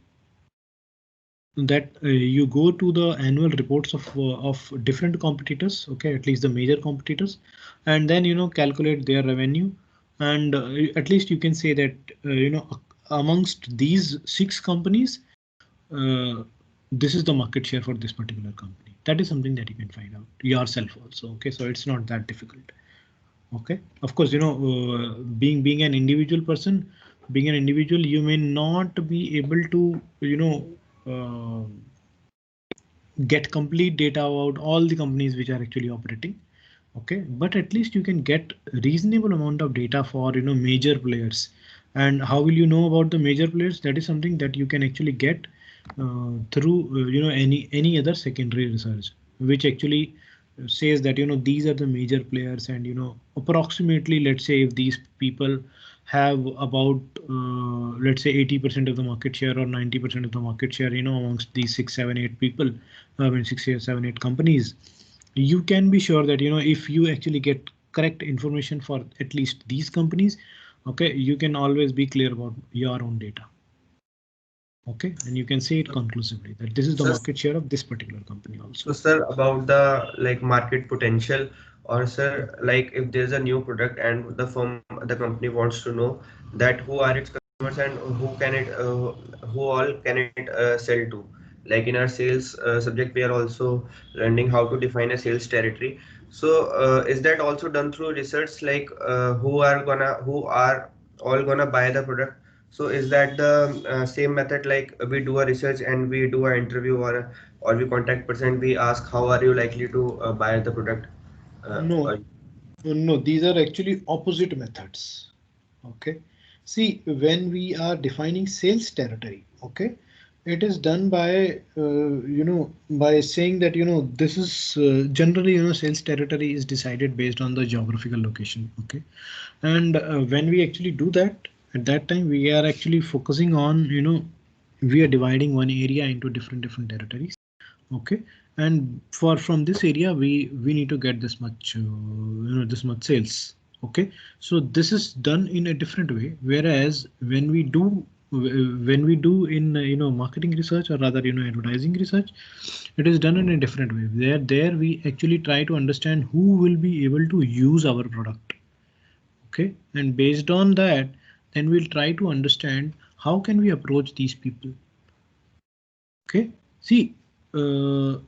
you go to the annual reports of different competitors, okay, at least the major competitors, and then calculate their revenue, and at least you can say that amongst these 6 companies, this is the market share for this particular company. That is something that you can find out yourself also. Okay, so it's not that difficult. Okay, of course, being an individual person, being an individual, you may not be able to get complete data about all the companies which are actually operating. Okay, but at least you can get reasonable amount of data for major players. And how will you know about the major players? That is something that you can actually get through any other secondary research, which actually says that these are the major players, and approximately, let's say, if these people have about let's say 80% of the market share or 90% of the market share amongst these 6, 7, 8 people, I mean 6, 7, 8 companies, you can be sure that if you actually get correct information for at least these companies, okay, you can always be clear about your own data. Okay, and you can say it conclusively that this is the market share of this particular company also. So, sir, about the market potential, or sir, like if there's a new product and the company wants to know that who are its customers and who all can it sell to. Like in our sales subject, we are also learning how to define a sales territory. So, is that also done through research? Like who are all gonna buy the product? So is that the same method, like we do a research and we do an interview, or we contact person, we ask how are you likely to buy the product? No, these are actually opposite methods. Okay, see, when we are defining sales territory, okay, it is done by by saying that this is generally sales territory is decided based on the geographical location. Okay, and when we actually do that, at that time we are actually focusing on we are dividing one area into different territories. Okay, and from this area we need to get this much this much sales. Okay, so this is done in a different way, whereas when we do in marketing research, or rather advertising research, it is done in a different way. There we actually try to understand who will be able to use our product. Okay, and based on that, then we'll try to understand how can we approach these people. Okay, see, in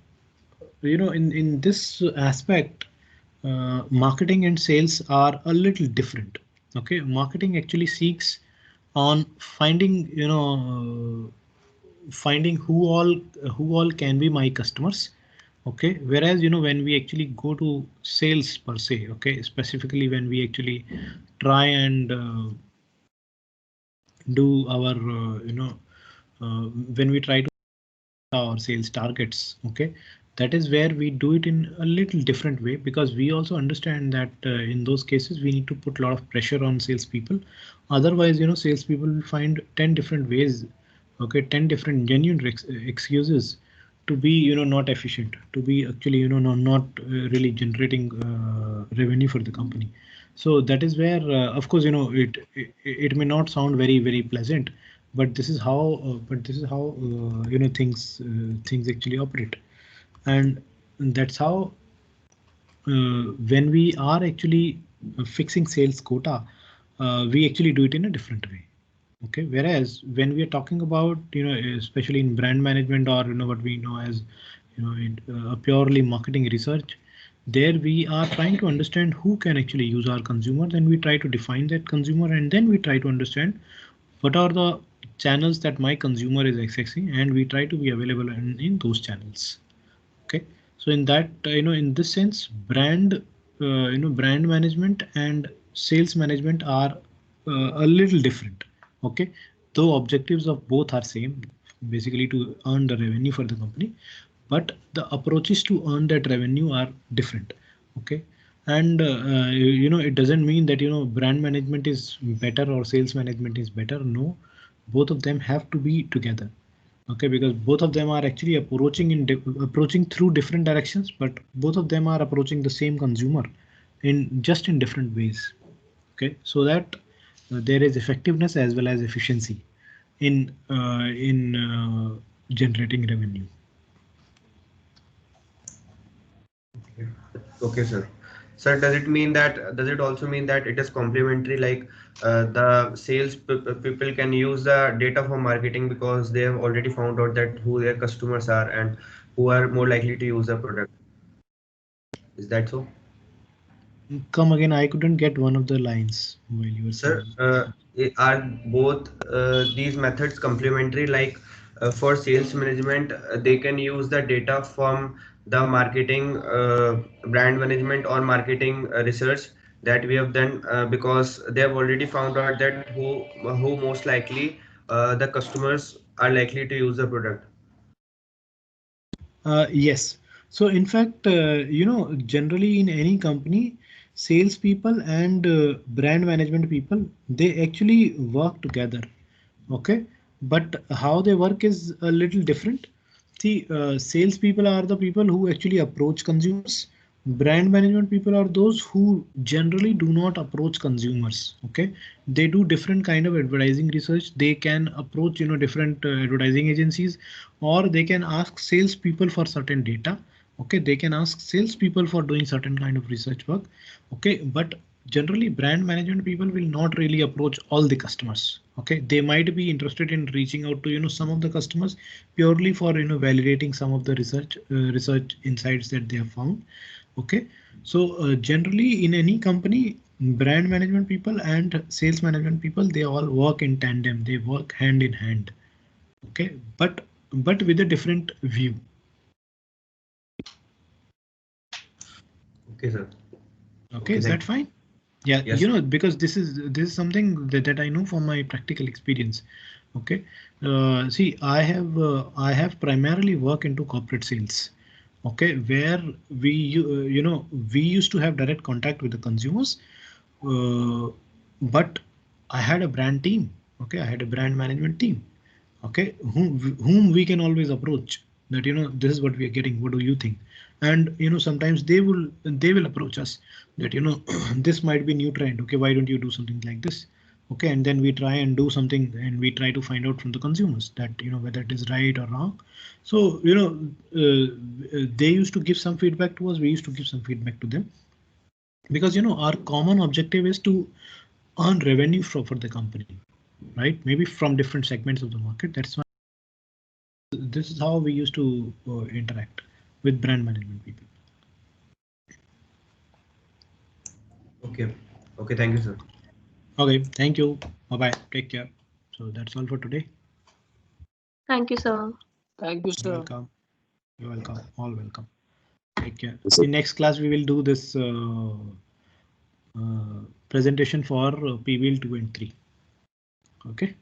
this aspect, marketing and sales are a little different. Okay, marketing actually seeks on finding, finding who all can be my customers. Okay, whereas when we actually go to sales per se, okay, specifically when we actually try and do our when we try to our sales targets, okay, that is where we do it in a little different way, because we also understand that in those cases we need to put a lot of pressure on salespeople. Otherwise, salespeople will find 10 different ways, okay, 10 different genuine excuses to be not efficient, to be actually not really generating revenue for the company. So that is where of course it may not sound very pleasant, but this is how things actually operate. And that's how when we are actually fixing sales quota, we actually do it in a different way. Okay, whereas when we are talking about especially in brand management, or what we know as a purely marketing research, there we are trying to understand who can actually use our consumer. Then we try to define that consumer, and then we try to understand what are the channels that my consumer is accessing, and we try to be available in those channels. Okay, so in that in this sense, brand brand management and sales management are a little different. Okay, though objectives of both are same, basically to earn the revenue for the company, but the approaches to earn that revenue are different. Okay, and it doesn't mean that brand management is better or sales management is better. No, both of them have to be together. Okay, because both of them are actually approaching through different directions, but both of them are approaching the same consumer in different ways. Okay, so that there is effectiveness as well as efficiency in generating revenue. Okay, sir. Sir, does it also mean that it is complementary, like the sales people can use the data for marketing because they have already found out that who their customers are and who are more likely to use the product? Is that so? Come again, I couldn't get one of the lines while you were saying. Sir, are both these methods complementary? Like for sales management, they can use the data from the marketing, brand management or marketing research that we have done because they have already found out that who most likely the customers are likely to use the product. Yes. So in fact, generally in any company, salespeople and brand management people, they actually work together. Okay, but how they work is a little different. See, salespeople are the people who actually approach consumers. Brand management people are those who generally do not approach consumers. Okay, they do different kind of advertising research. They can approach different advertising agencies, or they can ask salespeople for certain data. Okay, they can ask salespeople for doing certain kind of research work. Okay, but generally brand management people will not really approach all the customers. Okay, they might be interested in reaching out to some of the customers purely for validating some of the research insights that they have found. Okay, so generally in any company, brand management people and sales management people, they all work in tandem, they work hand in hand. Okay, but with a different view. Okay, sir. Okay, is that fine? Yeah, yes. Because this is something that I know from my practical experience. Okay, see, I have primarily worked into corporate sales. Okay, where we we used to have direct contact with the consumers, but I had a brand team. Okay, I had a brand management team. Okay, whom we can always approach that this is what we are getting, what do you think? And sometimes they will approach us that this might be new trend. Okay, why don't you do something like this? Okay, and then we try and do something, and we try to find out from the consumers that whether it is right or wrong. So they used to give some feedback to us, we used to give some feedback to them, because our common objective is to earn revenue for the company, right? Maybe from different segments of the market. That's why this is how we used to interact with brand management people. Okay. Okay. Thank you, sir. Okay. Thank you. Bye bye. Take care. So that's all for today. Thank you, sir. Thank you, You're sir. welcome. You're welcome. All welcome. Take care. In next class, we will do this presentation for PVL 2 and 3. Okay.